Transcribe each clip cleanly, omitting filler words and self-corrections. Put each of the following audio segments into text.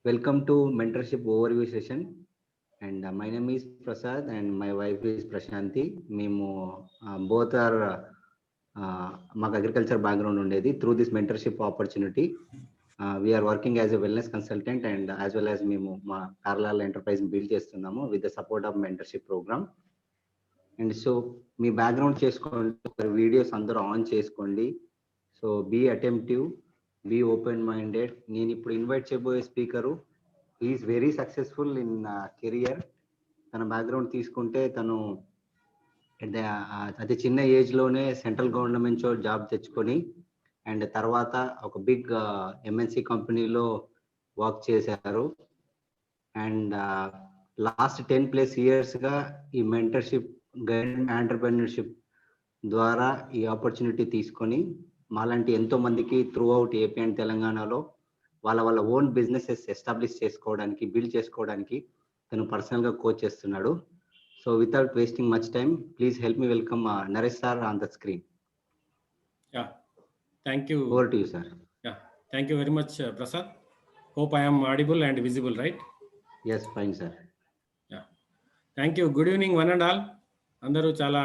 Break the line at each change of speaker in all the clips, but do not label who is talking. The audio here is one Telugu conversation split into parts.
Welcome to mentorship overview session. And my name is Prasad and my wife is Prashanti. Memo both are మాకు అగ్రికల్చర్ బ్యాక్గ్రౌండ్ ఉండేది. Through this mentorship opportunity we're working as a wellness consultant and as well as మేము మా పారలల్ ఎంటర్ప్రైజ్ బిల్డ్ చేస్తున్నాము with the support of mentorship programme. And so మీ బ్యాక్గ్రౌండ్ చేసుకోండి, వీడియోస్ అందరూ ఆన్ చేసుకోండి. So be attentive, be open minded. నేను ఇప్పుడు ఇన్వైట్ చేయబోయే speaker is very successful in career. తన బ్యాక్గ్రౌండ్ తీసుకుంటే తను అతి చిన్న ఏజ్ లోనే సెంట్రల్ గవర్నమెంట్ జాబ్ తెచ్చుకొని అండ్ తర్వాత ఒక బిగ్ ఎంఎన్సి కంపెనీలో వర్క్ చేశారు. అండ్ లాస్ట్ 10+ years గా ఈ మెంటర్షిప్ గైడ్ ఎంటర్‌ప్రెన్యూర్‌షిప్ ద్వారా ఈ ఆపర్చునిటీ తీసుకొని మాలాంటి ఎంతో మందికి త్రూ అవుట్ ఏపీ అండ్ తెలంగాణలో వాళ్ళ ఓన్ బిజినెసెస్ ఎస్టాబ్లిష్ చేసుకోవడానికి, బిల్డ్ చేసుకోవడానికి తను పర్సనల్ గా కోచ్ చేస్తున్నాడు. So without wasting much time, please help me welcome Naresh sir on the screen.
Yeah, thank you.
Over to you, sir.
Yeah, thank you very much, Prasad. Hope I am audible and visible, right?
Yes, fine, sir.
Yeah, thank you. Good evening, one and all. అందరూ చాలా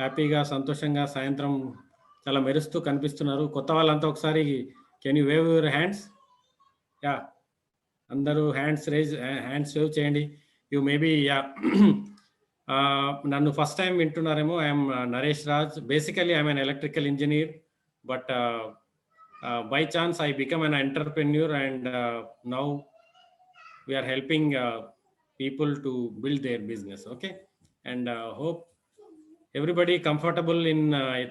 హ్యాపీగా, సంతోషంగా సాయంత్రం చాలా మెరుస్తూ కనిపిస్తున్నారు. కొత్త వాళ్ళంతా ఒకసారి can you wave your hands? Yeah, అందరూ హ్యాండ్స్ వేవ్ చేయండి. You maybe, yeah. Nannu first time vintunaremo. I am Naresh Raj. Basically, I am an electrical engineer, but by chance I become an entrepreneur, and now we are helping people to build their business. Okay, and hope everybody comfortable in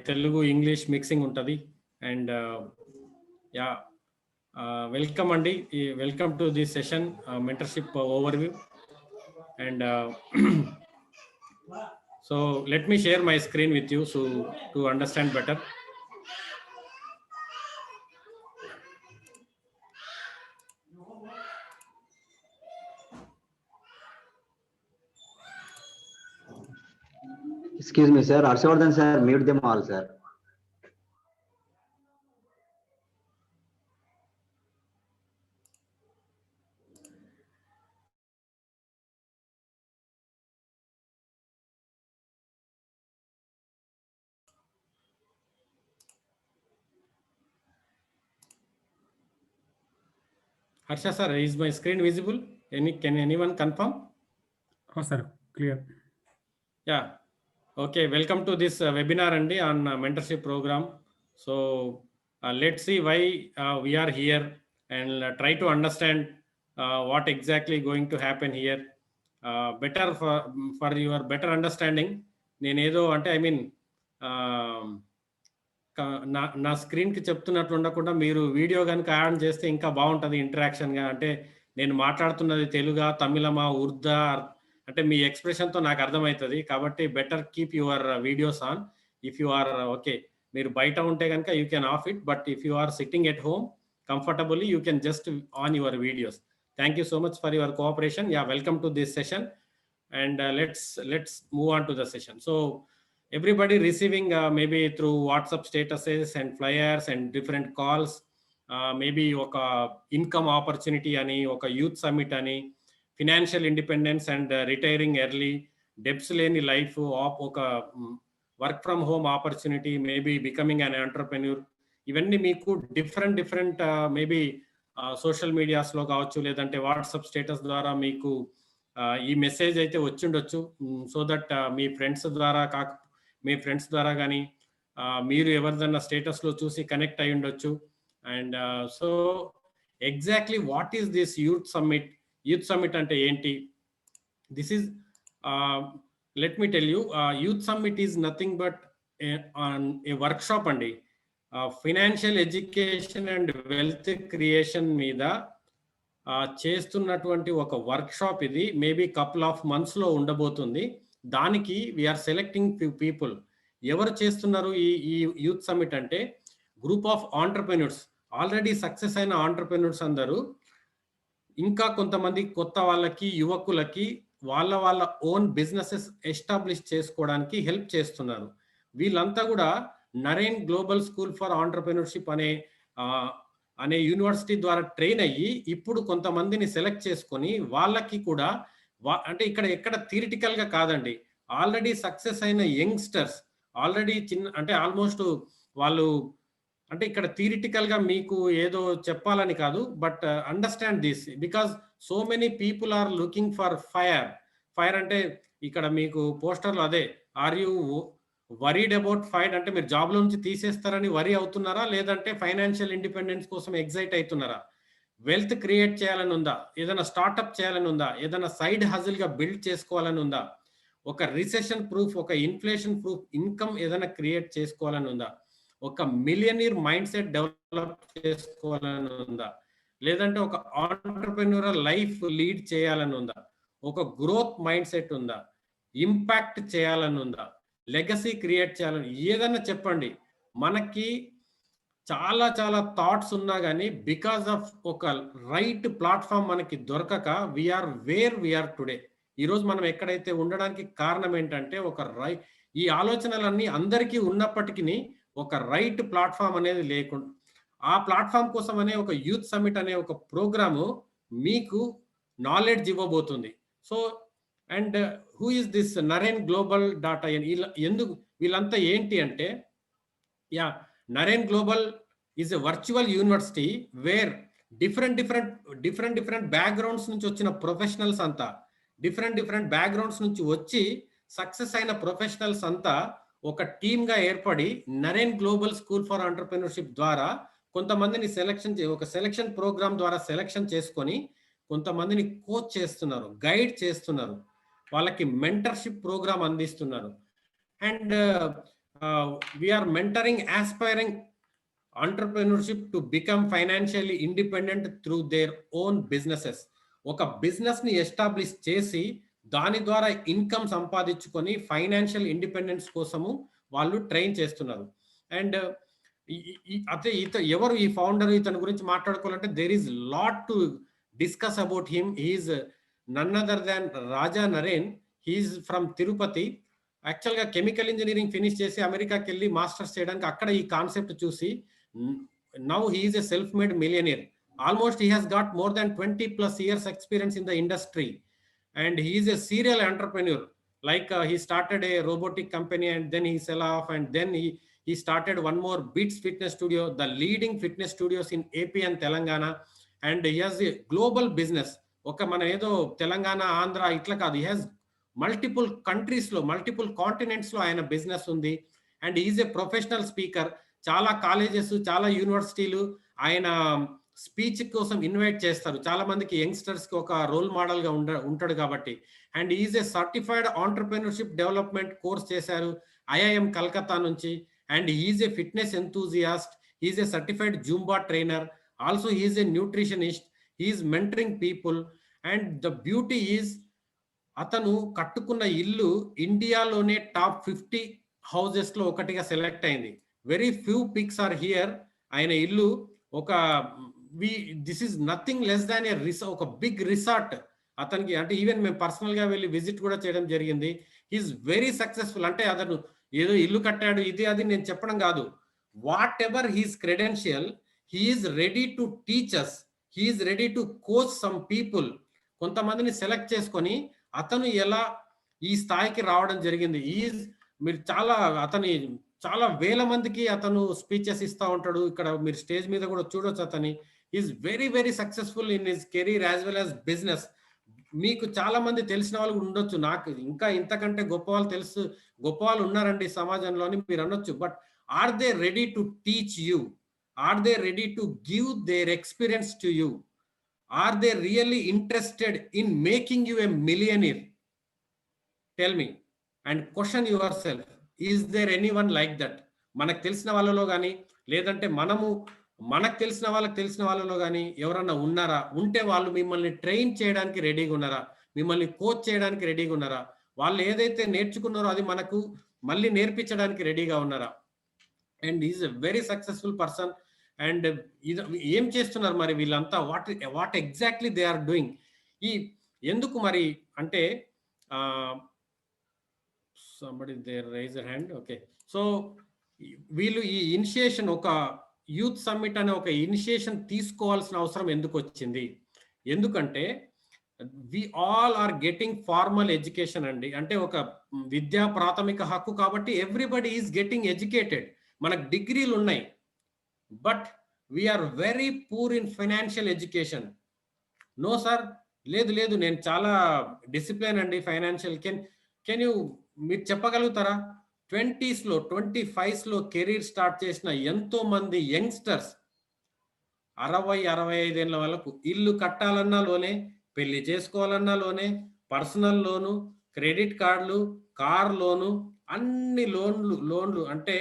Telugu English mixing untadi, and yeah, welcome Andi. Welcome to this session, mentorship overview. And so let me share my screen with you so to understand better.
Excuse me, sir. Harshavardhan sir, mute them all, sir.
Harsha sir, is my screen visible? Can anyone confirm?
Oh sir, clear.
Yeah. Okay, welcome to this webinar Andi on mentorship program. So let's see why we are here and try to understand what exactly going to happen here. Better for your better understanding. నేనేదో అంటే ఐ మీన్ నా స్క్రీన్కి చెప్తున్నట్లు ఉండకుండా మీరు వీడియో కనుక యాడ్ చేస్తే ఇంకా బాగుంటుంది ఇంటరాక్షన్గా. అంటే నేను మాట్లాడుతున్నది తెలుగా, తమిళమా, ఉర్దా అంటే మీ ఎక్స్ప్రెషన్తో నాకు అర్థమవుతుంది. కాబట్టి better keep your videos on. If you are okay, మీరు బయట ఉంటే కనుక you can off it, but if you are sitting at home comfortably, you can just on your videos. Thank you so much for your cooperation. Yeah, welcome to this session, and let's move on to the session. So everybody receiving maybe through WhatsApp statuses and flyers and different calls, maybe oka income opportunity ani, oka youth summit ani, financial independence and retiring early, debts leni life, oka work from home opportunity, maybe becoming an entrepreneur. ఇవన్నీ మీకు డిఫరెంట్ మేబీ సోషల్ మీడియాస్లో కావచ్చు, లేదంటే వాట్సాప్ స్టేటస్ ద్వారా మీకు ఈ మెసేజ్ అయితే వచ్చిండొచ్చు. సో దట్ మీ ఫ్రెండ్స్ ద్వారా కానీ మీరు ఎవరిదన్నా స్టేటస్లో చూసి కనెక్ట్ అయి ఉండొచ్చు. And so exactly what is this youth summit? Youth summit అంటే ఏంటి? This is let me tell you, youth summit is nothing but a workshop అండి. Financial education and wealth creation మీద చేస్తున్నటువంటి ఒక వర్క్షాప్ ఇది. మేబీ కపుల్ ఆఫ్ మంత్స్లో ఉండబోతుంది. దానికి వీఆర్ సెలెక్టింగ్ ఫ్యూ పీపుల్. ఎవరు చేస్తున్నారు ఈ యూత్ సమ్మిట్ అంటే group of entrepreneurs, already success అయిన ఆంటర్ప్రెన్యూర్స్ అందరూ ఇంకా కొంతమంది కొత్త వాళ్ళకి, యువకులకి వాళ్ళ ఓన్ బిజినెసెస్ ఎస్టాబ్లిష్ చేసుకోవడానికి హెల్ప్ చేస్తున్నారు. వీళ్ళంతా కూడా Naren global school for entrepreneurship అనే అనే యూనివర్సిటీ ద్వారా ట్రైన్ అయ్యి ఇప్పుడు కొంతమందిని సెలెక్ట్ చేసుకొని వాళ్ళకి కూడా అంటే ఇక్కడ ఎక్కడ థియరిటికల్ గా కాదండి, ఆల్రెడీ సక్సెస్ అయిన యంగ్స్టర్స్ ఆల్రెడీ అంటే ఆల్మోస్ట్ వాళ్ళు అంటే ఇక్కడ థియరిటికల్ గా మీకు ఏదో చెప్పాలని కాదు, but understand this because so many people are looking for fire అంటే ఇక్కడ మీకు పోస్టర్లు అదే, are you worried about fire అంటే మీరు జాబ్ లో నుంచి తీసేస్తారని వరీ అవుతున్నారా, లేదంటే ఫైనాన్షియల్ ఇండిపెండెన్స్ కోసం ఎగ్జైట్ అవుతున్నారా, వెల్త్ క్రియేట్ చేయాలని ఉందా, ఏదైనా స్టార్ట్అప్ చేయాలని ఉందా, ఏదైనా సైడ్ హజిల్ గా బిల్డ్ చేసుకోవాలని ఉందా, ఒక రిసెషన్ ప్రూఫ్, ఒక ఇన్ఫ్లేషన్ ప్రూఫ్ ఇన్కమ్ ఏదైనా క్రియేట్ చేసుకోవాలని ఉందా, ఒక మిలియనీర్ మైండ్ సెట్ డెవలప్ చేసుకోవాలని ఉందా, లేదంటే ఒక ఆంటర్ప్రెన్యూరల్ లైఫ్ లీడ్ చేయాలని ఉందా, ఒక గ్రోత్ మైండ్ సెట్ ఉందా, ఇంపాక్ట్ చేయాలని ఉందా, లెగసీ క్రియేట్ చేయాలని, ఏదన్నా చెప్పండి. మనకి చాలా చాలా థాట్స్ ఉన్నా కానీ బికాస్ ఆఫ్ ఒక రైట్ ప్లాట్ఫామ్ మనకి దొరకక వీఆర్ వేర్ వీఆర్ టుడే. ఈరోజు మనం ఎక్కడైతే ఉండడానికి కారణం ఏంటంటే ఈ ఆలోచనలన్నీ అందరికీ ఉన్నప్పటికీ ఒక రైట్ ప్లాట్ఫామ్ అనేది లేకుండా, ఆ ప్లాట్ఫామ్ కోసం అనే ఒక యూత్ సమిట్ అనే ఒక ప్రోగ్రాము మీకు నాలెడ్జ్ ఇవ్వబోతుంది. So and who is this Naren Global data, ఎందుకు వీళ్ళంతా ఏంటి అంటే, yeah, Naren Global is a virtual university where different backgrounds నుంచి వచ్చిన ప్రొఫెషనల్స్ అంతా, డిఫరెంట్ బ్యాక్గ్రౌండ్స్ నుంచి వచ్చి సక్సెస్ అయిన ప్రొఫెషనల్స్ అంతా ఒక టీమ్ గా ఏర్పడి Naren global school for entrepreneurship ద్వారా కొంతమందిని ఒక సెలక్షన్ ప్రోగ్రామ్ ద్వారా సెలక్షన్ చేసుకొని కొంతమందిని కోచ్ చేస్తున్నారు, గైడ్ చేస్తున్నారు, వాళ్ళకి మెంటర్షిప్ ప్రోగ్రామ్ అందిస్తున్నారు. And we're mentoring aspiring entrepreneurship to become financially independent through their own businesses. ఒక బిజినెస్ ని ఎస్టాబ్లిష్ చేసి దాని ద్వారా ఇన్కమ్ సంపాదించుకొని ఫైనాన్షియల్ ఇండిపెండెన్స్ కోసము వాళ్ళు ట్రైన్ చేస్తున్నారు. అండ్ అయితే ఎవరు ఈ ఫౌండర్, ఇతని గురించి మాట్లాడుకోవాలంటే there is lot to discuss about him. He's none other than Raja Naren. He's from Tirupati. Actually chemical engineering finish చేసి అమెరికాకి వెళ్ళి మాస్టర్స్ చేయడానికి అక్కడ ఈ కాన్సెప్ట్ చూసి now he's a self made millionaire. Almost he has got more than 20+ years experience in the industry, and he is a serial entrepreneur. Like he started a robotic company and then he sell off, and then he started one more Beats Fitness Studio, the leading fitness studios in AP and Telangana, and he has a global business. Okay, మన ఏదో తెలంగాణ ఆంధ్ర ఇట్లా కాదు, he has మల్టిపుల్ కంట్రీస్ లో, మల్టిపుల్ కాంటినెంట్స్ లో ఆయన బిజినెస్ ఉంది. And is a professional speaker. చాలా కాలేజెస్, చాలా యూనివర్సిటీలు ఆయన స్పీచ్ కోసం ఇన్వైట్ చేస్తారు. చాలా మందికి యంగ్స్టర్స్ కి ఒక రోల్ మోడల్ గా ఉంటాడు కాబట్టి. And is a certified entrepreneurship development course చేశారు IIM కలకత్తా నుంచి. And is a fitness enthusiast. Is a certified Zumba trainer. Also is a nutritionist. Is mentoring people. And the beauty is అతను కట్టుకున్న ఇల్లు ఇండియాలోనే టాప్ 50 హౌసెస్ లో ఒకటిగా సెలెక్ట్ అయింది. Very few picks are here. ఆయన ఇల్లు ఒక this is nothing less than a ఒక బిగ్ రిసార్ట్ అతనికి. అంటే ఈవెన్ మేము పర్సనల్ గా వెళ్ళి విజిట్ కూడా చేయడం జరిగింది. He's very successful. అంటే అతను ఏదో ఇల్లు కట్టాడు ఇది అది నేను చెప్పడం కాదు. Whatever his credential, he's ready to teach us. He's ready to coach some people. కొంతమందిని సెలెక్ట్ చేసుకొని అతను ఎలా ఈ స్థాయికి రావడం జరిగింది. మీరు అతని చాలా వేల మందికి అతను స్పీచెస్ ఇస్తూ ఉంటాడు. ఇక్కడ మీరు స్టేజ్ మీద కూడా చూడొచ్చు. అతని is very very successful in his career as well as business. మీకు చాలా మంది తెలిసిన వాళ్ళు ఉండొచ్చు, నాకు ఇంకా ఇంతకంటే గొప్ప వాళ్ళు ఉన్నారండి సమాజంలోని మీరు అనొచ్చు. But are they ready to teach you? Are they ready to give their experience to you? Are they really interested in making you a millionaire? Tell me and question yourself. Is there anyone like that? మనకు తెలిసిన వాళ్ళలో కానీ, లేదంటే మనకు తెలిసిన వాళ్ళలో కానీ ఎవరన్నా ఉన్నారా? ఉంటే వాళ్ళు మిమ్మల్ని ట్రైన్ చేయడానికి రెడీగా ఉన్నారా? మిమ్మల్ని కోచ్ చేయడానికి రెడీగా ఉన్నారా? వాళ్ళు ఏదైతే నేర్చుకున్నారో అది మనకు మళ్ళీ నేర్పించడానికి రెడీగా ఉన్నారా? And is a very successful person. And ఏం చేస్తున్నారు మరి వీళ్ళంతా? What exactly they are doing? ఎందుకు మరి అంటే somebody they raise hand. Okay, so వీళ్ళు ఈ ఇనిషియేషన్ యూత్ సమ్మిట్ అనే ఒక ఇనిషియేషన్ తీసుకోవాల్సిన అవసరం ఎందుకు వచ్చింది? ఎందుకంటే we all are getting formal education అండి. అంటే ఒక విద్యా ప్రాథమిక హక్కు కాబట్టి ఎవ్రీబడి ఈజ్ గెటింగ్ ఎడ్యుకేటెడ్. మనకు డిగ్రీలు ఉన్నాయి, but we're very poor in financial education. No sir, లేదు లేదు, నేను చాలా డిసిప్లిన్ అండి ఫైనాన్షియల్. కెన్ యూ మీరు చెప్పగలుగుతారా? 20s లో 25s లో కెరీర్ స్టార్ట్ చేసిన ఎంతో మంది యంగ్స్టర్స్ 60-65 ఏళ్ళ వాళ్ళకు ఇల్లు కట్టాలన్నా లోనే, పెళ్లి చేసుకోవాలన్నా లోనే, పర్సనల్ లోను, క్రెడిట్ కార్డులు, కార్ లోను, అన్ని లోన్లు. అంటే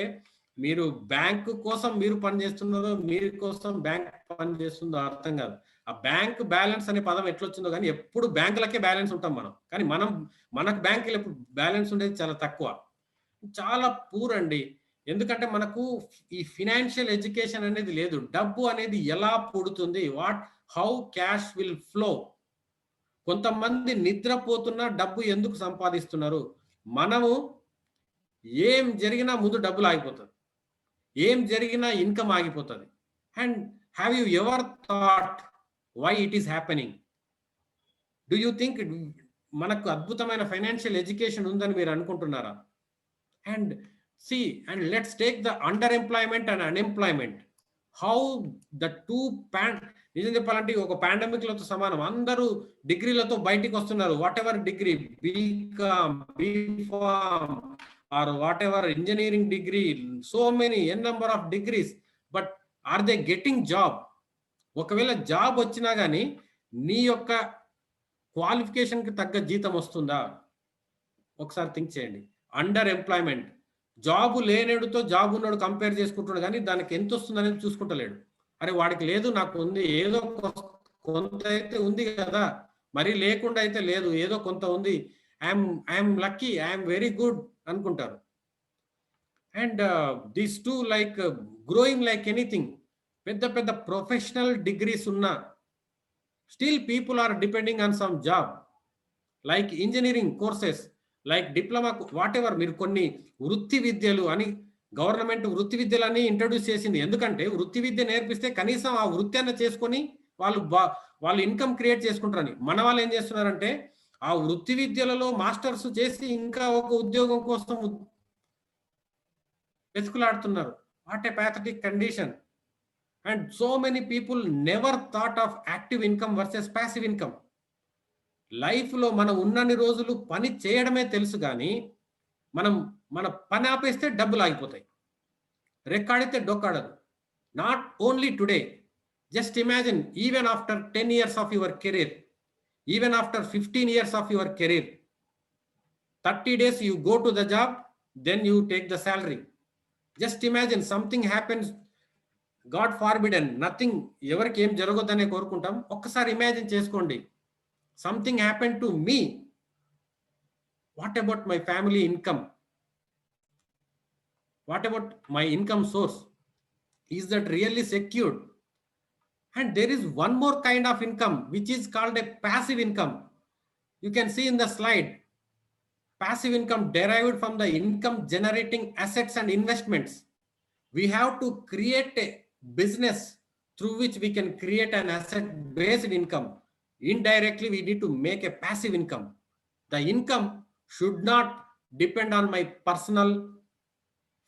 మీరు బ్యాంకు కోసం మీరు పనిచేస్తున్నారో మీరు కోసం బ్యాంక్ పనిచేస్తుందో అర్థం కాదు. ఆ బ్యాంక్ బ్యాలెన్స్ అనే పదం ఎట్లొచ్చిందో కానీ ఎప్పుడు బ్యాంకులకే బ్యాలెన్స్ ఉంటాం మనం, కానీ మనకు బ్యాంకులు ఎప్పుడు బ్యాలెన్స్ ఉండేది చాలా తక్కువ. చాలా పూర్ అండి. ఎందుకంటే మనకు ఈ ఫినాన్షియల్ ఎడ్యుకేషన్ అనేది లేదు. డబ్బు అనేది ఎలా పుడుతుంది, హౌ క్యాష్ విల్ ఫ్లో. కొంతమంది నిద్రపోతున్నా డబ్బు ఎందుకు సంపాదిస్తున్నారు? మనము ఏం జరిగినా ముందు డబ్బులు ఆగిపోతుంది, ఏం జరిగినా ఇన్కమ్ ఆగిపోతుంది. And have you ever thought why it is happening? Do you think మనకు అద్భుతమైన ఫైనాన్షియల్ ఎడ్యుకేషన్ ఉందని మీరు అనుకుంటున్నారా? And see, and let's take the underemployment and unemployment. How the two నిజం చెప్పాలంటే ఒక పాండమిక్ లతో సమానం. అందరూ డిగ్రీలతో బయటికి వస్తున్నారు. Whatever degree, BCom, BPharm or whatever engineering degree, so many number of degrees, but are they getting job? ఒకవేళ జాబ్ వచ్చినా కానీ నీ యొక్క క్వాలిఫికేషన్కి తగ్గ జీతం వస్తుందా? ఒకసారి థింక్ చేయండి. అండర్ ఎంప్లాయ్మెంట్, జాబు లేనేడుతో జాబ్ ఉన్నాడు కంపేర్ చేసుకుంటున్నాడు, కానీ దానికి ఎంత వస్తుంది అనేది చూసుకుంటలేడు. అరే వాడికి లేదు, నాకు ఉంది, ఏదో కొంత అయితే ఉంది కదా, మరి లేకుండా అయితే లేదు, ఏదో కొంత ఉంది, I'm lucky, I'm very good అనుకుంటారు. And these two like growing like anything. పెద్ద పెద్ద ప్రొఫెషనల్ డిగ్రీస్ ఉన్నా still people are depending on some job, like engineering courses, like diploma, whatever. మీరు కొన్ని వృత్తి విద్యలు అని గవర్నమెంట్ వృత్తి విద్యలని ఇంట్రడ్యూస్ చేసింది. ఎందుకంటే వృత్తి విద్య నేర్పిస్తే కనీసం ఆ వృత్తి అన్న చేసుకొని వాళ్ళు ఇన్కమ్ క్రియేట్ చేసుకుంటారని. మన వాళ్ళు ఏం చేస్తున్నారంటే ఆ వృత్తి విద్యలలో మాస్టర్స్ చేసి ఇంకా ఒక ఉద్యోగం కోసం వెతుకులాడుతున్నారు. What a pathetic condition. And so many people never thought of active income versus passive income. లైఫ్లో మనం ఉన్నన్ని రోజులు పని చేయడమే తెలుసు, కానీ మన పని ఆపేస్తే డబ్బులు ఆగిపోతాయి, రెక్కాడితే డొక్కాడదు. Not only today, just imagine even after 10 years of your career, even after 15 years of your career, 30 days you go to the job, then you take the salary. Just imagine something happens, God forbidden, nothing, ఎవరికి ఏం జరగొద్దనే కోరుకుంటాం. ఒక్కసారి ఇమాజిన్ చేసుకోండి, something happened to me, what about my family income? What about my income source? Is that really secured? And there is one more kind of income which is called a passive income. You can see in the slide, passive income derived from the income generating assets and investments. We have to create a business through which we can create an asset based income. Indirectly we need to make a passive income. The income should not depend on my personal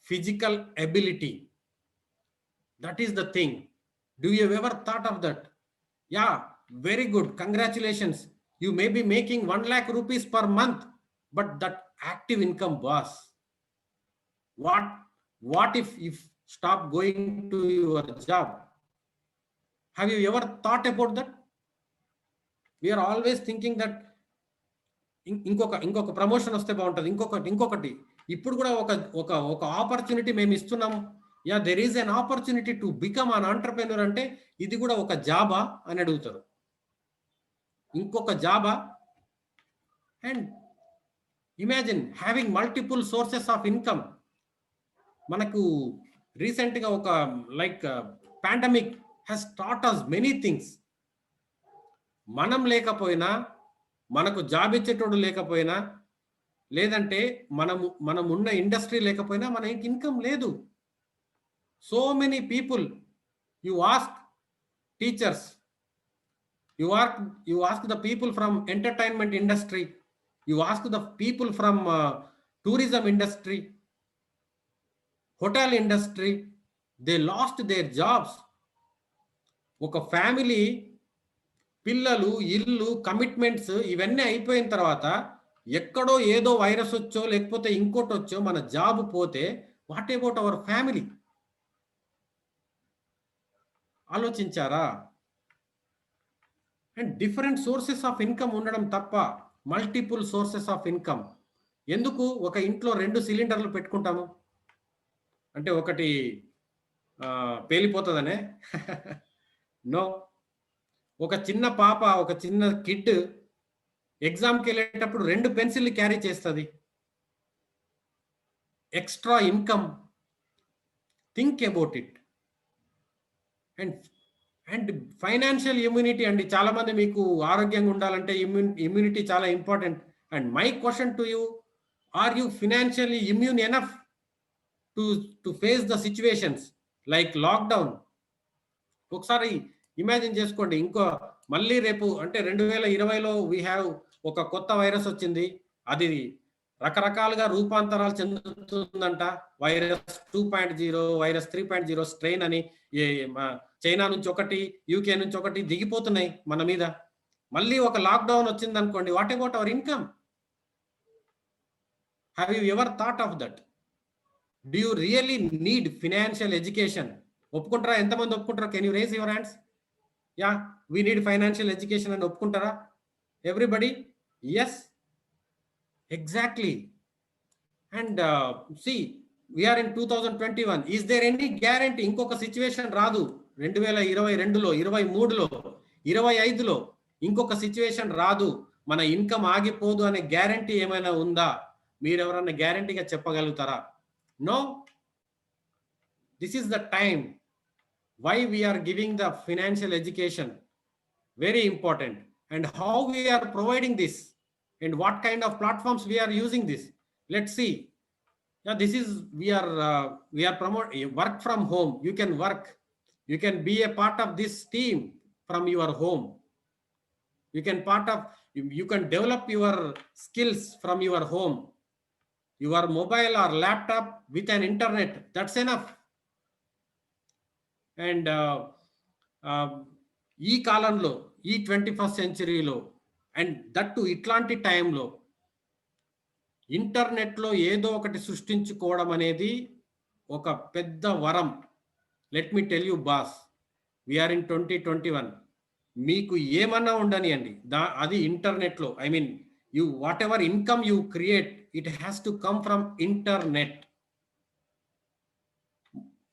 physical ability. That is the thing. Do you ever thought of that? Yeah, very good, congratulations, you may be making 1 lakh rupees per month, but that active income, boss, what if stop going to your job? Have you ever thought about that? We are always thinking that ఇంకొక ప్రమోషన్ వస్తే బాగుంటుంది, ఇంకొకటి. ఇప్పుడు కూడా ఒక ఆపర్చునిటీ మేము ఇస్తున్నాం. Yeah, there is an opportunity to become an entrepreneur అంటే ఇది కూడా ఒక జాబా అని అడుగుతారు. ఇంకొక జాబా. And imagine having multiple sources of income. మనకు రీసెంట్గా ఒక like pandemic has taught us many things. మనం లేకపోయినా, మనకు జాబ్ ఇచ్చేటోడు లేకపోయినా, లేదంటే మనం ఉన్న ఇండస్ట్రీ లేకపోయినా మనకి ఇన్కమ్ లేదు. So many people You ask teachers, you ask the people from entertainment industry, you ask the people from tourism industry, hotel industry, they lost their jobs. ఒక ఫ్యామిలీ, పిల్లలు, ఇల్లు, కమిట్మెంట్స్ ఇవన్నీ అయిపోయిన తర్వాత ఎక్కడో ఏదో వైరస్ వచ్చో లేకపోతే ఇంకోటి వచ్చో మన జాబ్ పోతే వాట్ అబౌట్ అవర్ ఫ్యామిలీ? ఆలోచించారా? And different sources of income ఉండడం తప్ప మల్టిపుల్ సోర్సెస్ ఆఫ్ ఇన్కమ్ ఎందుకు? ఒక ఇంట్లో 2 సిలిండర్లు పెట్టుకుంటాము అంటే ఒకటి పేలిపోతుందనే? నో. ఒక చిన్న పాప, ఒక చిన్న కిడ్ ఎగ్జామ్కి వెళ్ళేటప్పుడు 2 పెన్సిల్ని క్యారీ చేస్తుంది. Extra income. Think about it. And financial immunity అండి. చాలా మంది మీకు ఆరోగ్యంగా ఉండాలంటే ఇమ్యూనిటీ చాలా important. And my question to you, are you financially immune enough to face the situations like lockdown? ఒకసారి ఇమాజిన్ చేసుకోండి, ఇంకో మళ్ళీ రేపు అంటే 2020లో వీ హ్యావ్ ఒక కొత్త వైరస్ వచ్చింది. అది రకరకాలుగా రూపాంతరాలు చెందుతుందంట. వైరస్ 2.0, వైరస్ 3.0 స్ట్రెయిన్ అని చైనా నుంచి ఒకటి, యూకే నుంచి ఒకటి దిగిపోతున్నాయి మన మీద. మళ్ళీ ఒక లాక్డౌన్ వచ్చింది అనుకోండి, what about our income? Have you ever thought of that? Do you really need financial education? ఒప్పుకుంటారా? ఎంతమంది ఒప్పుకుంటారా? Can you raise your hands? Yeah, we need financial education అని ఒప్పుకుంటారా? Everybody? Yes, exactly. And see, we're in 2021. Is there any guarantee ఇంకొక సిచ్యువేషన్ రాదు? 2022లో, 23లో, 25లో ఇంకొక సిచ్యువేషన్ రాదు, మన ఇన్కమ్ ఆగిపోదు అనే గ్యారంటీ ఏమైనా ఉందా? మీరెవరన్నా గ్యారంటీగా చెప్పగలుగుతారా? No. This is the time why we are giving the financial education, very important, and how we are providing this and what kind of platforms we are using this. Let's see. Yeah, this is we are promoting work from home. You can work, you can be a part of this team from your home. You can develop your skills from your home, your mobile or laptop with an internet. That's enough. And ఈ కాలంలో, ఈ 21st సెంచరీలో, అండ్ దట్టు ఇట్లాంటి టైంలో ఇంటర్నెట్లో ఏదో ఒకటి సృష్టించుకోవడం అనేది ఒక పెద్ద వరం. Let me tell you boss, we're in 2021. మీకు ఏమన్నా ఉండనియండి, అది ఇంటర్నెట్లో, I mean you whatever income you create, it has to come from internet.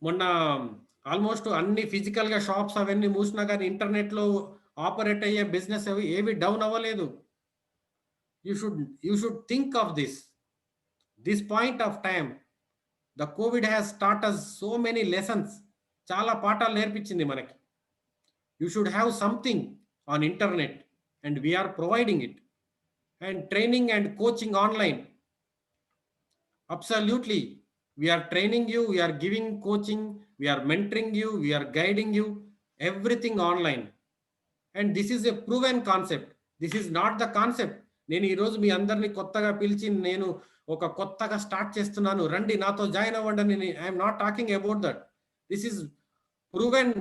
మొన్న ఆల్మోస్ట్ అన్ని ఫిజికల్గా షాప్స్ అవన్నీ మూసినా కానీ ఇంటర్నెట్లో ఆపరేట్ అయ్యే బిజినెస్ ఏవి డౌన్ అవ్వలేదు. You should think of this point of time. The Covid has taught us so many lessons. చాలా పాఠాలు నేర్పించింది మనకి. You should have something on internet and we're providing it. And training and coaching online, absolutely. We are training you, we are giving coaching, we are mentoring you, we are guiding you, everything online. And this is a proven concept. This is not the concept. నేను ఈరోజు మీ అందరినీ కొత్తగా పిలిచి నేను ఒక కొత్తగా స్టార్ట్ చేస్తున్నాను, రండి నాతో జాయిన్ అవ్వండి. I'm not talking about that. This is proven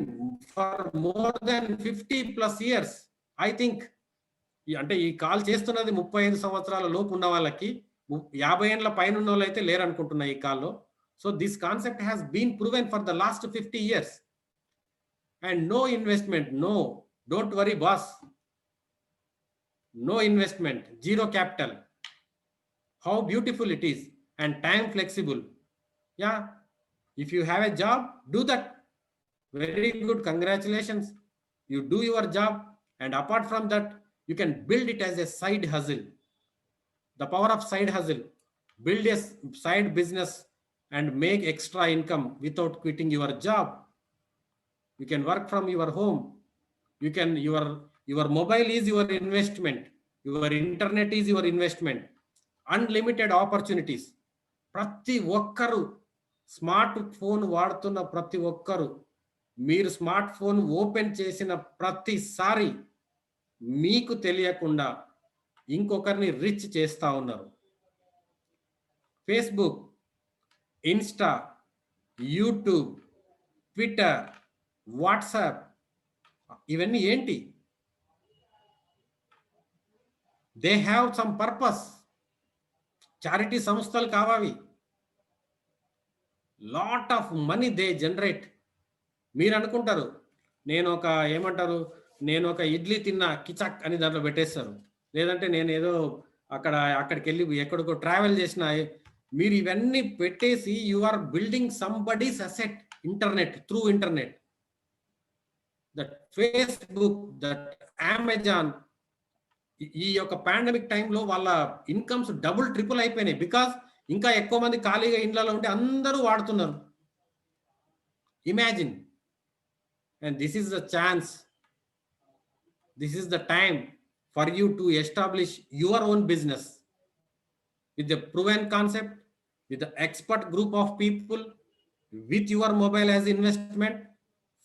for more than 50+ years. I think అంటే ఈ కాల్ చేస్తున్నది 35 సంవత్సరాల లోపు ఉన్న వాళ్ళకి, 50 ఏళ్ళ పైన ఉన్న వాళ్ళు అయితే లేరు అనుకుంటున్నా ఈ కాల్లో. So this concept has been proven for the last 50 years. And no investment, no, don't worry boss. No investment, zero capital. How beautiful it is, and time flexible. Yeah, if you have a job, do that. Very good, congratulations. You do your job, and apart from that, you can build it as a side hustle. The power of side hustle. Build a side business and make extra income without quitting your job. You can work from your home. You can your mobile is your investment. Your internet is your investment. Unlimited opportunities. ప్రతి ఒక్కరు స్మార్ట్ ఫోన్ వాడుతున్న ప్రతి ఒక్కరు మీరు స్మార్ట్ ఫోన్ ఓపెన్ చేసిన ప్రతిసారి మీకు తెలియకుండా ఇంకొకరిని రిచ్ చేస్తూ ఉన్నారు. Facebook, Insta, YouTube, Twitter, WhatsApp, ఇవన్నీ ఏంటి? They have some purpose. Charity సంస్థలు కావాలి. Lot of money they generate. మీరు అనుకుంటారు నేను ఒక ఇడ్లీ తిన్నా కిచక్ అని దాంట్లో పెట్టేస్తారు. లేదంటే నేను ఏదో అక్కడికి వెళ్ళి ఎక్కడికో ట్రావెల్ చేసిన, మీరు ఇవన్నీ పెట్టేసి you are building somebody's asset. Through internet. That Facebook, that Amazon, ఈ యొక్క పాండమిక్ టైంలో వాళ్ళ ఇన్కమ్స్ డబుల్ ట్రిపుల్ అయిపోయినాయి. బికాస్ ఇంకా ఎక్కువ మంది ఖాళీగా ఇండ్లలో ఉంటే అందరూ వాడుతున్నారు. Imagine. And this is the chance, this is the time for you to establish your own business with the proven concept, with the expert group of people, with your mobile as investment,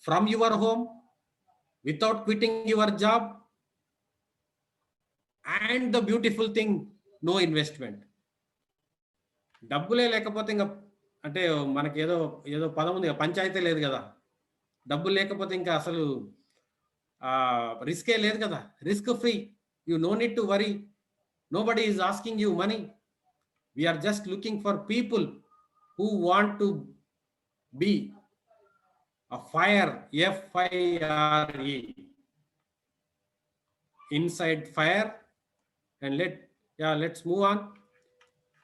from your home, without quitting your job, and the beautiful thing, no investment. డబ్బులే లేకపోతే ఇంకా అంటే మనకి ఏదో పదం ఉంది, పంచాయతీ లేదు కదా. డబ్బులు లేకపోతే ఇంకా అసలు రిస్కే లేదు కదా. Risk free. You know need to worry. Nobody is asking you money. We are just looking for people who want to be a fire, F-I-R-E, inside fire. And let's move on.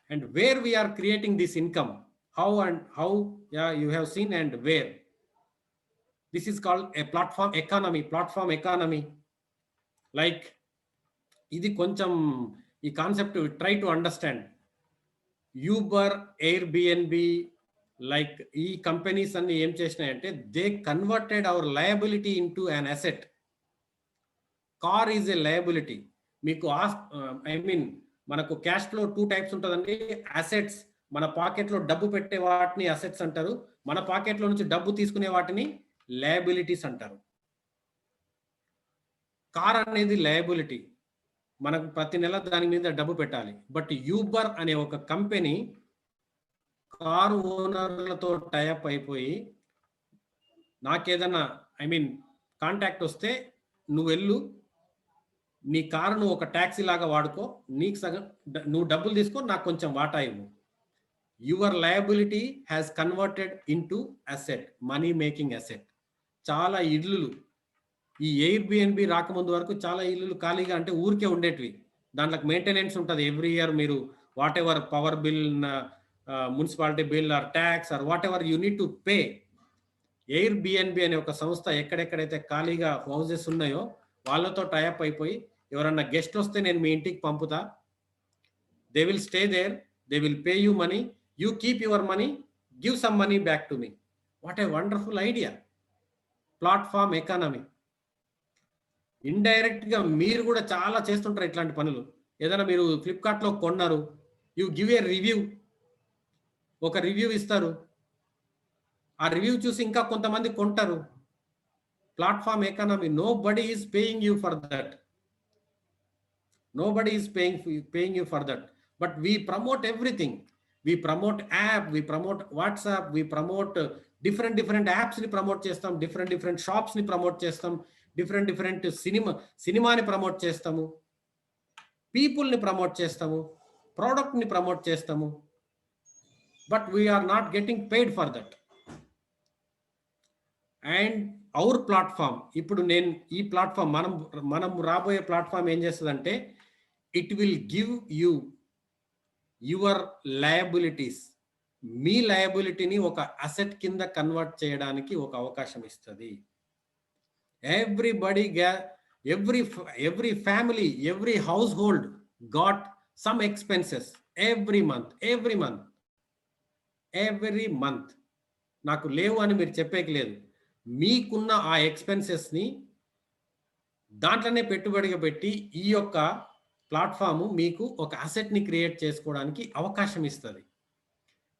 And where we are creating this income, how, you have seen, and where. This is called a platform economy. Like, ఇది కొంచెం ఈ concept try to understand. Uber, Airbnb, like ఈ కంపెనీస్ అన్ని ఏం చేసినాయంటే they converted our liability into an asset. Car is a liability. మీకు మనకు క్యాష్ ఫ్లో 2 టైప్స్ ఉంటుందండి. అసెట్స్, మన పాకెట్లో డబ్బు పెట్టే వాటిని అసెట్స్ అంటారు. మన పాకెట్లో నుంచి డబ్బు తీసుకునే వాటిని లయబిలిటీస్ అంటారు. కార్ అనేది లయబిలిటీ. మనకు ప్రతి నెల దాని మీద డబ్బు పెట్టాలి. బట్ యూబర్ అనే ఒక కంపెనీ కారు ఓనర్లతో టైఅప్ అయిపోయి, నాకేదన్నా కాంటాక్ట్ వస్తే నువ్వు వెళ్ళు, నీ కారును ఒక ట్యాక్సీ లాగా వాడుకో, నీకు సగం నువ్వు డబ్బులు తీసుకో, నాకు కొంచెం వాటా ఇవ్వు. Your liability has converted into asset, money making asset. చాలా ఇళ్ళు, ఈ ఎయిర్బిఎన్బి రాకముందు వరకు చాలా ఇల్లులు ఖాళీగా అంటే ఊరికే ఉండేటివి. దాంట్లోకి మెయింటెనెన్స్ ఉంటుంది. ఎవ్రీ ఇయర్ మీరు whatever power bill, municipality bill or tax or whatever you need to pay. Airbnb అనే ఒక సంస్థ ఎక్కడెక్కడైతే ఖాళీగా హౌసెస్ ఉన్నాయో వాళ్ళతో టైఅప్ అయిపోయి, ఎవరన్నా గెస్ట్ వస్తే నేను మీ ఇంటికి పంపుతా, they will stay there, they will pay you money, you keep your money, give some money back to me. What a wonderful idea. Platform economy. Indirect గా మీరు కూడా చాలా చేస్తుంటారు ఇట్లాంటి పనులు. ఏదైనా మీరు ఫ్లిప్కార్ట్ లో కొన్నారు, యూ గివ్ ఏ రివ్యూ, ఒక రివ్యూ ఇస్తారు. ఆ రివ్యూ చూసి ఇంకా కొంతమంది కొంటారు. Platform economy. Nobody is paying you for that. Nobody is paying you for that. But we promote everything. We promote app, we promote WhatsApp, we promote different apps ni promote chestam, different shops ni promote chestam, different cinema ni promote chestamu, people ni promote chestamu, product ni promote chestamu. But we are not getting paid for that. And our platform, ఇప్పుడు నేను ఈ ప్లాట్ఫామ్ మనం రాబోయే ప్లాట్ఫామ్ ఏం చేస్తుందంటే, it will give you your liabilities. మీ లయబిలిటీని ఒక అసెట్ కింద కన్వర్ట్ చేయడానికి ఒక అవకాశం ఇస్తుంది. Everybody, every family, every household got some expenses every month. నాకు లేవు అని మీరు చెప్పేకి లేదు. మీకున్న ఆ ఎక్స్పెన్సెస్ని దాంట్లోనే పెట్టుబడిగా పెట్టి ఈ యొక్క ప్లాట్ఫాము మీకు ఒక అసెట్ని క్రియేట్ చేసుకోవడానికి అవకాశం ఇస్తుంది.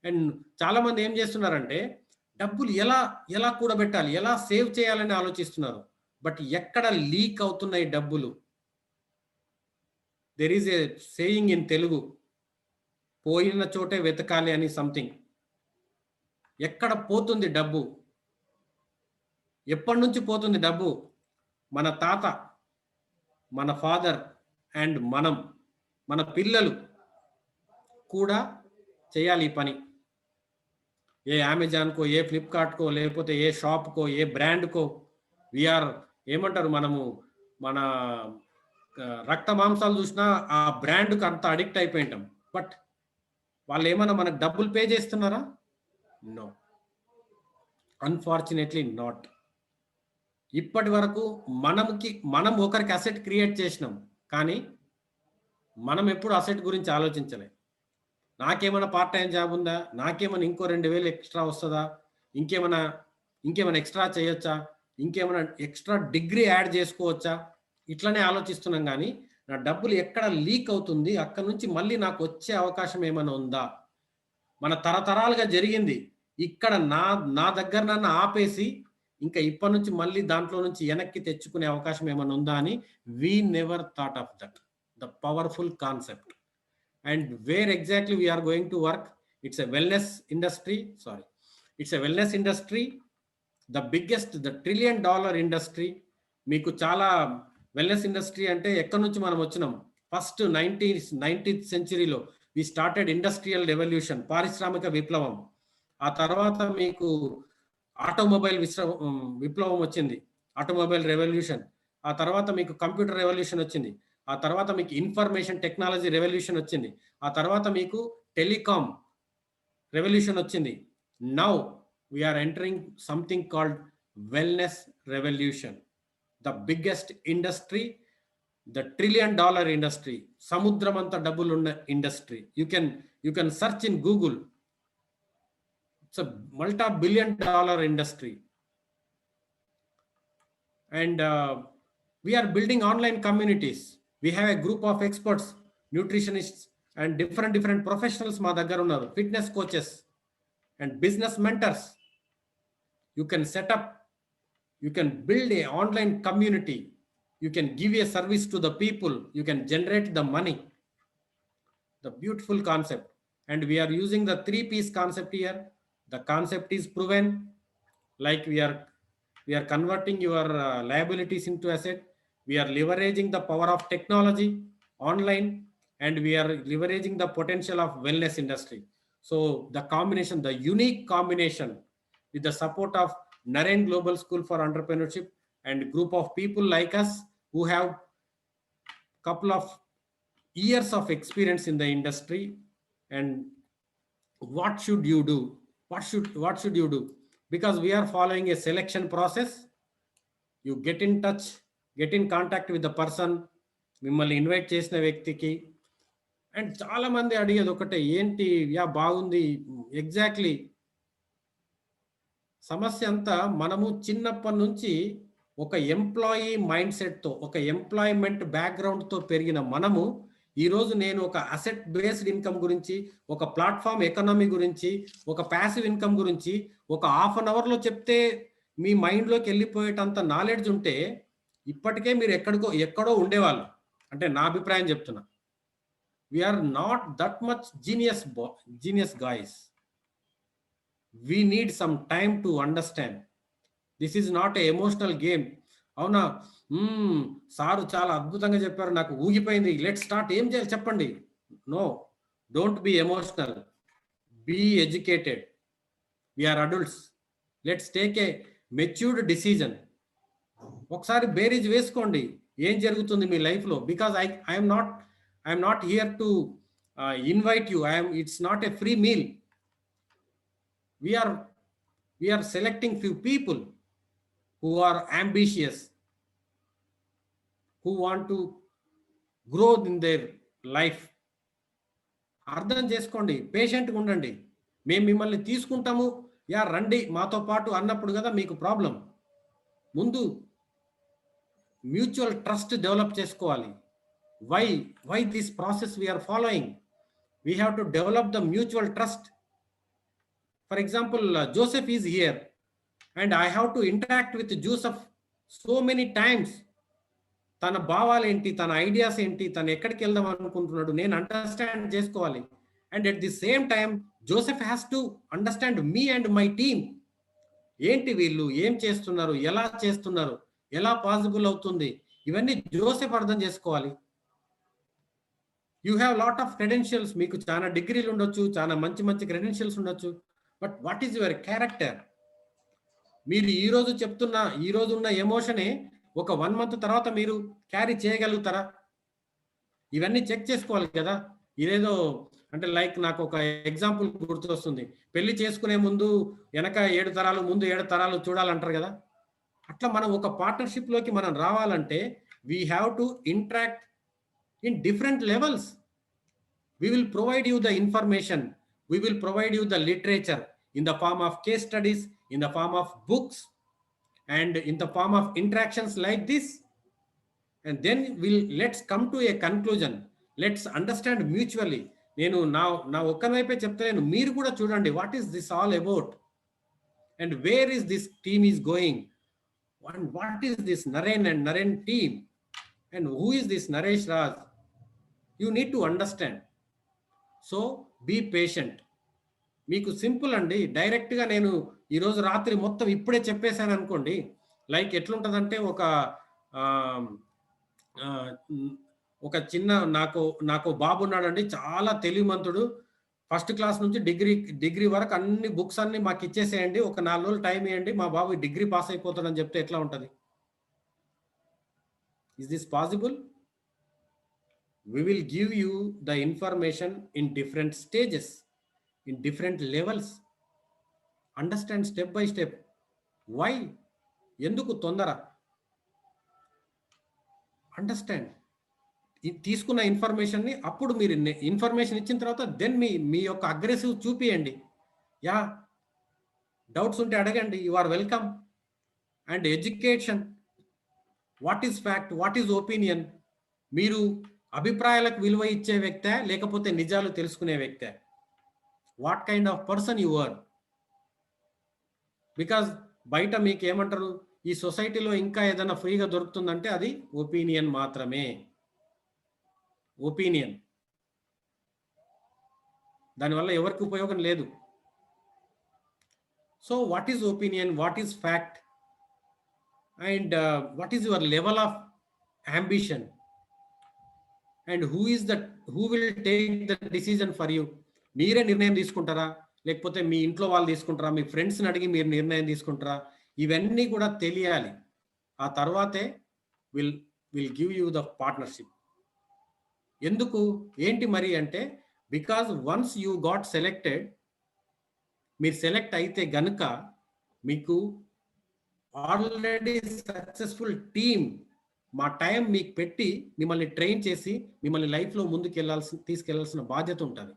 అండ్ చాలామంది ఏం చేస్తున్నారంటే, డబ్బులు ఎలా ఎలా కూడబెట్టాలి, ఎలా సేవ్ చేయాలని ఆలోచిస్తున్నారు. బట్ ఎక్కడ లీక్ అవుతున్నాయి డబ్బులు? There is a saying in Telugu, పోయిన చోటే వెతకాలి అని సంథింగ్. ఎక్కడ పోతుంది డబ్బు? ఎప్పటి నుంచి పోతుంది డబ్బు? మన తాత, మన ఫాదర్ అండ్ మన పిల్లలు కూడా చేయాలి ఈ పని. ఏ అమెజాన్కో, ఏ ఫ్లిప్కార్ట్కో, లేకపోతే ఏ షాప్కో, ఏ బ్రాండ్కో వీఆర్ ఏమంటారు, మనము మన రక్త మాంసాలు చూసినా ఆ బ్రాండ్కి అంత అడిక్ట్ అయిపోయింటాం. బట్ వాళ్ళు ఏమన్నా మనకు డబ్బులు పే చేస్తున్నారా? No, unfortunately not. ఇప్పటి వరకు మనం ఒకరికి అసెట్ క్రియేట్ చేసినాం, కానీ మనం ఎప్పుడు అసెట్ గురించి ఆలోచించలే. నాకేమైనా పార్ట్ టైం జాబ్ ఉందా, నాకేమైనా ఇంకో 2000 ఎక్స్ట్రా వస్తుందా, ఇంకేమైనా ఎక్స్ట్రా చేయొచ్చా, ఇంకేమైనా ఎక్స్ట్రా డిగ్రీ యాడ్ చేసుకోవచ్చా, ఇట్లనే ఆలోచిస్తున్నాం. కానీ నా డబ్బులు ఎక్కడ లీక్ అవుతుంది, అక్కడ నుంచి మళ్ళీ నాకు వచ్చే అవకాశం ఏమైనా ఉందా? మన తరతరాలుగా జరిగింది, ఇక్కడ నా దగ్గర నన్ను ఆపేసి ఇంకా ఇప్పటి నుంచి మళ్ళీ దాంట్లో నుంచి వెనక్కి తెచ్చుకునే అవకాశం ఏమైనా ఉందా అని we never thought of that. The powerful concept. And where exactly we are going to work? It's a wellness industry. It's a wellness industry, the biggest, the $1 trillion industry. మీకు చాలా వెల్నెస్ ఇండస్ట్రీ అంటే ఎక్కడి నుంచి మనం వచ్చినాం? ఫస్ట్ 19th సెంచరీలో వి స్టార్టెడ్ ఇండస్ట్రియల్ రెవల్యూషన్, పారిశ్రామిక విప్లవం. ఆ తర్వాత మీకు ఆటోమొబైల్ విప్లవం వచ్చింది, ఆటోమొబైల్ రెవల్యూషన్. ఆ తర్వాత మీకు కంప్యూటర్ రెవల్యూషన్ వచ్చింది. ఆ తర్వాత మీకు ఇన్ఫర్మేషన్ టెక్నాలజీ రెవల్యూషన్ వచ్చింది. ఆ తర్వాత మీకు టెలికాం రెవల్యూషన్ వచ్చింది. Now we're entering something called wellness revolution, the biggest industry, the $1 trillion industry, సముద్రం అంత డబ్బులు ఉన్న industry. You can search in Google. It's a multi-billion dollar industry. And we are building online communities. We have a group of experts, nutritionists and different professionals మా దగ్గర ఉన్నారు, fitness coaches and business mentors. You can set up, you can build a online community, you can give a service to the people, you can generate the money. The beautiful concept. And we are using the 3Ps concept here. The concept is proven, like we are converting your liabilities into asset. We are leveraging the power of technology online, and we are leveraging the potential of wellness industry. So the combination, the unique combination, with the support of Naren Global School for Entrepreneurship and group of people like us who have couple of years of experience in the industry. And what should you do? What should you do? Because we are following a selection process. You get in touch, get in contact with the person, మిమ్మల్ని ఇన్వైట్ చేసిన వ్యక్తికి. అండ్ చాలా మంది అడిగేది ఒకటే, ఏంటి యా బాగుంది. ఎగ్జాక్ట్లీ సమస్య అంతా మనము చిన్నప్పటి నుంచి ఒక ఎంప్లాయీ మైండ్ సెట్తో, ఒక ఎంప్లాయ్మెంట్ బ్యాక్గ్రౌండ్తో పెరిగిన మనము ఈరోజు నేను ఒక అసెట్ బేస్డ్ ఇన్కమ్ గురించి, ఒక ప్లాట్ఫామ్ ఎకానమీ గురించి, ఒక ప్యాసివ్ ఇన్కమ్ గురించి ఒక ½ an hourలో చెప్తే మీ మైండ్లోకి వెళ్ళిపోయేటంత నాలెడ్జ్ ఉంటే ఇప్పటికే మీరు ఎక్కడో ఉండేవాళ్ళు. అంటే నా అభిప్రాయం చెప్తున్నా. We're not that much genius guys. We need some time to understand. This is not a emotional game. అవునా, సారు చాలా అద్భుతంగా చెప్పారు, నాకు ఊగిపోయింది, లెట్ స్టార్ట్, ఏం చేయాలి చెప్పండి. No, don't be emotional, be educated. We're adults, let's take a matured decision. ఒకసారి బేరీజ్ వేసుకోండి ఏం జరుగుతుంది మీ లైఫ్లో. Because I'm not here to invite you. It's not a free meal. we are selecting few people who are ambitious, who want to grow in their life. అర్థం చేసుకోండి, పేషెంట్గా ఉండండి. మేము మిమ్మల్ని తీసుకుంటాము, యా రండి మాతో పాటు అన్నప్పుడు కదా మీకు ప్రాబ్లం. ముందు మ్యూచువల్ ట్రస్ట్ డెవలప్ చేసుకోవాలి. Why this process we're following? We have to develop the mutual trust. For example, Joseph is here and I have to interact with Joseph so many times. తన భావాలు ఏంటి, తన ఐడియాస్ ఏంటి, తను ఎక్కడికి వెళ్దాం అనుకుంటున్నాడు నేను అండర్స్టాండ్ చేసుకోవాలి. And at the same time Joseph has to understand me and my team. ఏంటి వీళ్ళు ఏం చేస్తున్నారు, ఎలా చేస్తున్నారు, ఎలా పాసిబుల్ అవుతుంది, ఇవన్నీ జోసెఫ్ అర్థం చేసుకోవాలి. You have lot of credentials, మీకు చాలా డిగ్రీలు ఉండొచ్చు, చాలా మంచి మంచి క్రెడెన్షియల్స్ ఉండొచ్చు, but what is your character? మీరు ఈ రోజు ఉన్న ఎమోషనే ఒక 1 month తర్వాత మీరు క్యారీ చేయగలుగుతారా? ఇవన్నీ చెక్ చేసుకోవాలి కదా. ఇదేదో అంటే లైక్ నాకు ఒక ఎగ్జాంపుల్ గుర్తొస్తుంది, పెళ్లి చేసుకునే ముందు వెనక 7 తరాలు ముందు 7 తరాలు చూడాలంటారు కదా. అట్లా మనం ఒక పార్ట్నర్షిప్ లోకి మనం రావాలంటే we have to interact in different levels. We will provide you the information, we will provide you the literature in the form of case studies, in the form of books, and in the form of interactions like this. And then let's come to a conclusion, let's understand mutually. నేను నా ఒక్కని వైపే చెప్తాను, మీరు కూడా చూడండి what is this all about and where is this team is going, and what is this Naren and Naren team, and who is this Naresh Raj. You need to understand. So be patient. మీకు సింపుల్ అండి, డైరెక్ట్గా నేను ఈరోజు రాత్రి మొత్తం ఇప్పుడే చెప్పేశాను అనుకోండి, లైక్ ఎట్లుంటుందంటే ఒక చిన్న నాకు బాబు ఉన్నాడండి, చాలా తెలివిమంతుడు, ఫస్ట్ క్లాస్ నుంచి డిగ్రీ వరకు అన్ని బుక్స్ అన్ని మాకు ఇచ్చేసేయండి, ఒక 4 రోజులు టైం ఇవ్వండి, మా బాబు డిగ్రీ పాస్ అయిపోతాడని చెప్తే ఎట్లా ఉంటుంది? Is this possible? We will give you the information in different stages, in different levels. Understand step by step. Why? ఎందుకు తొందర? అండర్స్టాండ్. తీసుకున్న ఇన్ఫర్మేషన్ని అప్పుడు మీరు ఇన్ఫర్మేషన్ ఇచ్చిన తర్వాత దెన్ మీ యొక్క అగ్రెసివ్ చూపియండి. యా, డౌట్స్ ఉంటే అడగండి, you are welcome. And education, what is fact, what is opinion. మీరు అభిప్రాయాలకు విలువ ఇచ్చే వ్యక్తే లేకపోతే నిజాలు తెలుసుకునే వ్యక్తే? What kind of person you are? Because బయట మీకు ఏమంటారు, ఈ సొసైటీలో ఇంకా ఏదైనా ఫ్రీగా దొరుకుతుందంటే అది ఒపీనియన్ మాత్రమే. ఒపీనియన్, దానివల్ల ఎవరికి ఉపయోగం లేదు. So what is opinion, what is fact, and what is your level of ambition, and who will take the decision for you? మీరే నిర్ణయం తీసుకుంటారా, లేకపోతే మీ ఇంట్లో వాళ్ళు తీసుకుంటారా, మీ ఫ్రెండ్స్ని అడిగి మీరు నిర్ణయం తీసుకుంటారా? ఇవన్నీ కూడా తెలియాలి. ఆ తర్వాతే will give you the partnership. ఎందుకు ఏంటి మరి అంటే, because once you got selected, మీరు సెలెక్ట్ అయితే గనుక మీకు ఆల్రెడీ సక్సెస్ఫుల్ టీమ్ మా టైం మీకు పెట్టి మిమ్మల్ని ట్రైన్ చేసి మిమ్మల్ని లైఫ్లో ముందుకు తీసుకెళ్లాల్సిన బాధ్యత ఉంటుంది,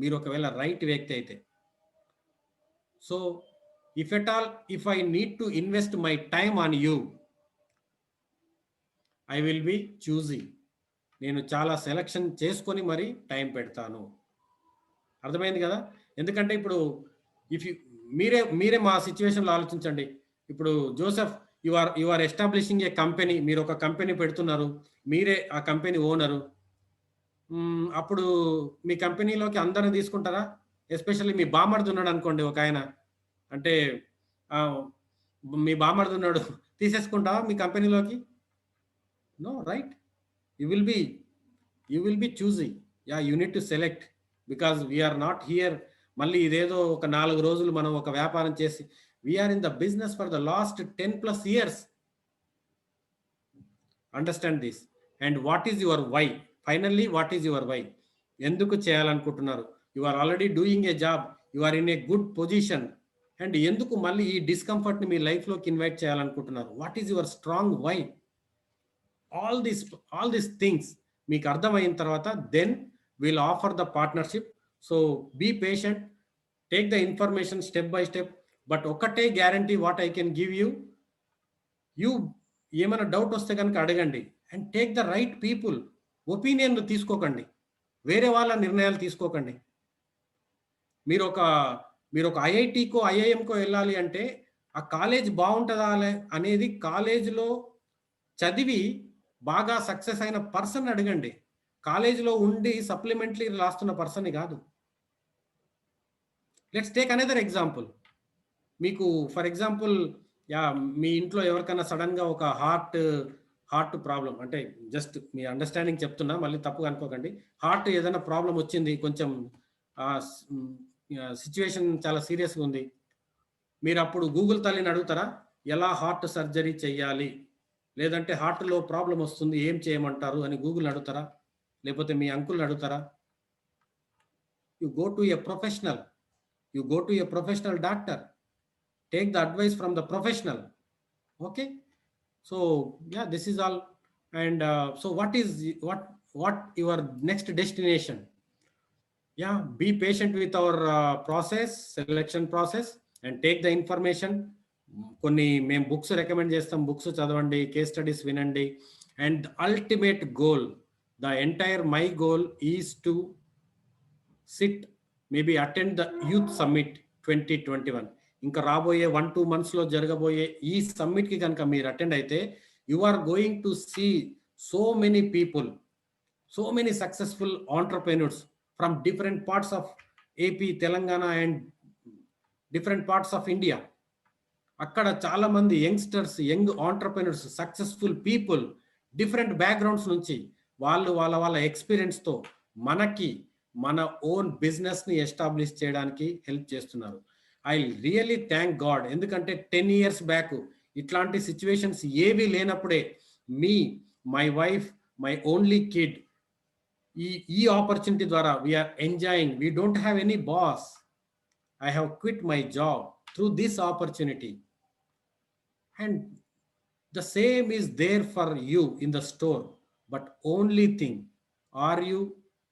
మీరు ఒకవేళ రైట్ వ్యక్తి అయితే. So if I need to invest my time on you, I will be choosy. నేను చాలా సెలెక్షన్ చేసుకొని మరి టైం పెడతాను. అర్థమైంది కదా? ఎందుకంటే ఇప్పుడు మీరే మా సిచ్యువేషన్లో ఆలోచించండి. ఇప్పుడు Joseph, you are establishing a company, మీరు ఒక కంపెనీ పెడుతున్నారు, మీరే ఆ కంపెనీ ఓనరు. అప్పుడు మీ కంపెనీలోకి అందరిని తీసుకుంటారా? ఎస్పెషల్లీ మీ బామర్ది ఉన్నాడు అనుకోండి, ఒక ఆయన, అంటే మీ బామర్ది ఉన్నాడు, తీసేసుకుంటావా మీ కంపెనీలోకి? No, right? You will be choosy. Yeah, you need to select, because we're not here మళ్ళీ ఇదేదో ఒక 4 రోజులు మనం ఒక వ్యాపారం చేసి, we're in the business for the last 10+ years. Understand this. And what is your why? Finally what is your why? ఎందుకు చేయాలనుకుంటున్నారు? You are already doing a job, you are in a good position, and ఎందుకు మళ్ళీ ఈ డిస్కంఫర్ట్ని మీ లైఫ్లోకి ఇన్వైట్ చేయాలనుకుంటున్నారు? What is your strong why? All these things మీకు అర్థమైన తర్వాత then will offer the partnership. So be patient, take the information step by step. But ఒకటే guarantee what I can give you ఏమైనా డౌట్ వస్తే కనుక అడగండి, and take the right people. Opinion తీసుకోకండి, వేరే వాళ్ళ నిర్ణయాలు తీసుకోకండి. మీరు ఒక ఐఐటికో ఐఐఎంకో వెళ్ళాలి అంటే ఆ కాలేజ్ బాగుంటుందా అనేది కాలేజీలో చదివి బాగా సక్సెస్ అయిన పర్సన్ అడగండి. కాలేజీలో ఉండి సప్లిమెంటరీ రాస్తున్న పర్సన్ కాదు. Let's take another example. మీకు ఫర్ ఎగ్జాంపుల్ మీ ఇంట్లో ఎవరికైనా సడన్గా ఒక హార్ట్ ప్రాబ్లం, అంటే జస్ట్ మీ అండర్స్టాండింగ్ చెప్తున్నా, మళ్ళీ తప్పుగా అనుకోకండి. హార్ట్ ఏదైనా ప్రాబ్లం వచ్చింది, కొంచెం సిచ్యువేషన్ చాలా సీరియస్గా ఉంది. మీరు అప్పుడు గూగుల్ తల్లిని అడుగుతారా ఎలా హార్ట్ సర్జరీ చేయాలి, లేదంటే హార్ట్లో ప్రాబ్లం వస్తుంది ఏం చేయమంటారు అని గూగుల్ అడుగుతారా? లేకపోతే మీ అంకుల్ని అడుగుతారా? You go to a professional, you go to a professional doctor, take the advice from the professional. Okay, so yeah, this is all. And so what your next destination? Yeah, be patient with our selection process and take the information. కొన్ని మేము బుక్స్ రికమెండ్ చేస్తాం, బుక్స్ చదవండి, కేస్ స్టడీస్ వినండి. And ultimate goal, the entire my goal is to SIT, maybe attend the youth summit 2021. ఇంకా రాబోయే 1-2 months జరగబోయే ఈ సమ్మిట్కి కనుక మీరు అటెండ్ అయితే you are going to see so many people, so many successful entrepreneurs from different parts of AP, Telangana and different parts of India. అక్కడ చాలా మంది youngsters, young entrepreneurs, successful people different backgrounds నుంచి వాళ్ళ ఎక్స్పీరియన్స్తో మనకి మన ఓన్ బిజినెస్ని ఎస్టాబ్లిష్ చేయడానికి హెల్ప్ చేస్తున్నారు. I really thank God. ఎందుకంటే 10 years బ్యాక్ ఇట్లాంటి సిచ్యువేషన్స్ ఏవి లేనప్పుడే my wife, my only kid, ఈ ఆపర్చునిటీ ద్వారా we're enjoying. We don't have any boss. I have quit my job through this opportunity. And the same is there for you in the store. But only thing, are you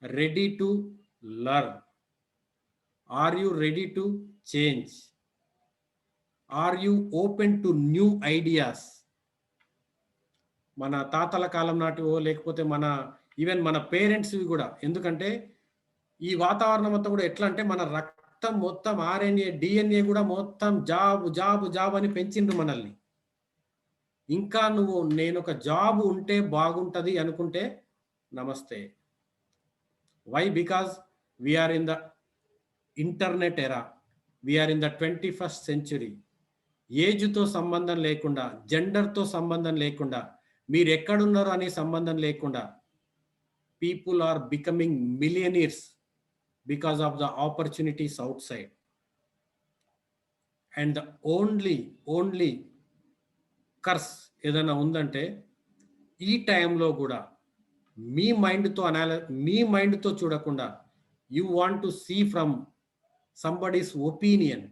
ready to learn? Are you ready to change? Are you open to new ideas? మన తాతల కాలం నాటివో లేకపోతే ఈవెన్ మన పేరెంట్స్ కూడా, ఎందుకంటే ఈ వాతావరణం అంతా కూడా ఎట్లా అంటే మన రక్తం మొత్తం ఆర్ఎన్ఏ డిఎన్ఏ కూడా మొత్తం జాబ్ అని పెంచిండ్రు మనల్ని. ఇంకా నేను ఒక జాబ్ ఉంటే బాగుంటది అనుకుంటే నమస్తే. Why? Because we're in the internet era, we're in the 21st century. ఏజ్తో సంబంధం లేకుండా, జెండర్తో సంబంధం లేకుండా, మీరు ఎక్కడున్నారో అనే సంబంధం లేకుండా people are becoming millionaires because of the opportunities outside. And the only curse ఏదైనా ఉందంటే ఈ టైంలో కూడా మీ మైండ్తో చూడకుండా you want to see from somebody's opinion.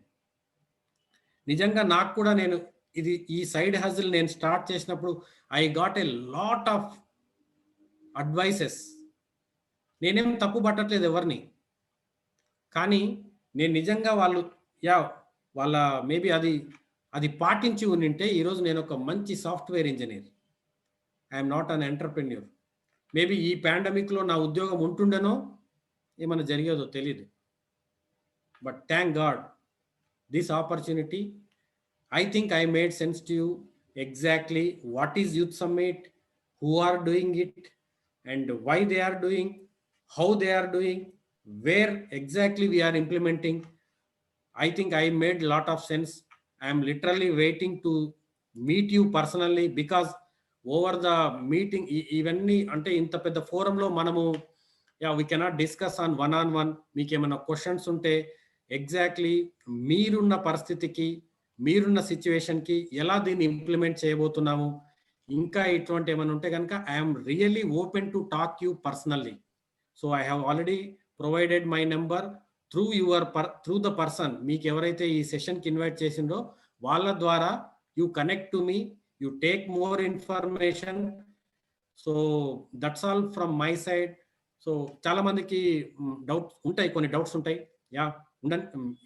నిజంగా నాకు కూడా ఈ సైడ్ హజిల్ నేను స్టార్ట్ చేసినప్పుడు I got a lot of advices. నేనేం తప్పు పట్టట్లేదు ఎవరిని, కానీ నేను నిజంగా వాళ్ళ మేబీ అది పాటించి ఉంటే ఈరోజు నేను ఒక మంచి software engineer. I'm not an entrepreneur. Maybe ఈ పాండమిక్లో నా ఉద్యోగం ఉంటుండేనో ఏమైనా జరిగేదో తెలియదు. But thank God, this opportunity, I think I made sense to you exactly what is Youth Summit, who are doing it, and why they are doing, how they are doing, where exactly we are implementing. I think I made a lot of sense. I am literally waiting to meet you personally, because over the meeting, ఇవన్నీ అంటే ఇంత పెద్ద ఫోరంలో మనము we cannot discuss on one-on-one. మీకు ఏమైనా క్వశ్చన్స్ ఉంటే ఎగ్జాక్ట్లీ మీరున్న పరిస్థితికి, మీరున్న సిచ్యువేషన్కి ఎలా దీన్ని ఇంప్లిమెంట్ చేయబోతున్నాము, ఇంకా ఇటువంటి ఏమైనా ఉంటే కనుక I'm really open to talk you personally. So I have already provided my number through the person. మీకు ఎవరైతే ఈ సెషన్కి ఇన్వైట్ చేసిందో వాళ్ళ ద్వారా you connect to me, you take more information. So that's all from my side. So చాలా మందికి కొన్ని డౌట్స్ ఉంటాయి.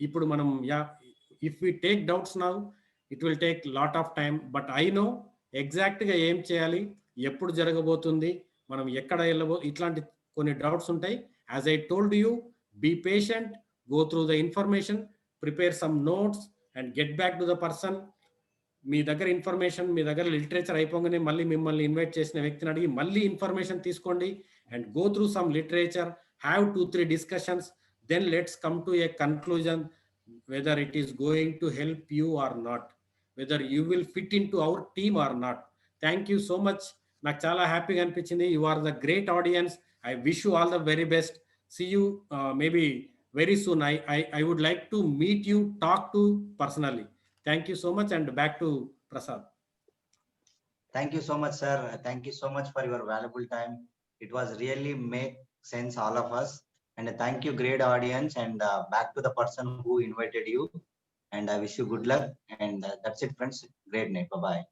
ఇప్పుడు మనం if we take doubts now it will take lot of time. But I know ఎగ్జాక్ట్గా ఏం చేయాలి, ఎప్పుడు జరగబోతుంది, మనం ఎక్కడ ఇట్లాంటి కొన్ని డౌట్స్ ఉంటాయి. As I told you, be patient, go through the information, prepare some notes and get back to the person. మీ దగ్గర ఇన్ఫర్మేషన్, మీ దగ్గర లిటరేచర్ అయిపోగానే మళ్ళీ మిమ్మల్ని ఇన్వైట్ చేసిన వ్యక్తిని అడిగి మళ్ళీ ఇన్ఫర్మేషన్ తీసుకోండి and go through some literature, have 2-3 discussions, then let's come to a conclusion whether it is going to help you or not, whether you will fit into our team or not. Thank you so much. నాకు చాలా హ్యాపీగా అనిపించింది. You are the great audience. I wish you all the very best. See you maybe very soon. I would like to meet you, talk to personally. Thank you so much and back to Prasad.
Thank you so much, sir. Thank you so much for your valuable time. It was really make sense all of us. And thank you, great audience. And back to the person who invited you. And I wish you good luck. And that's it, friends. Great night. Bye-bye.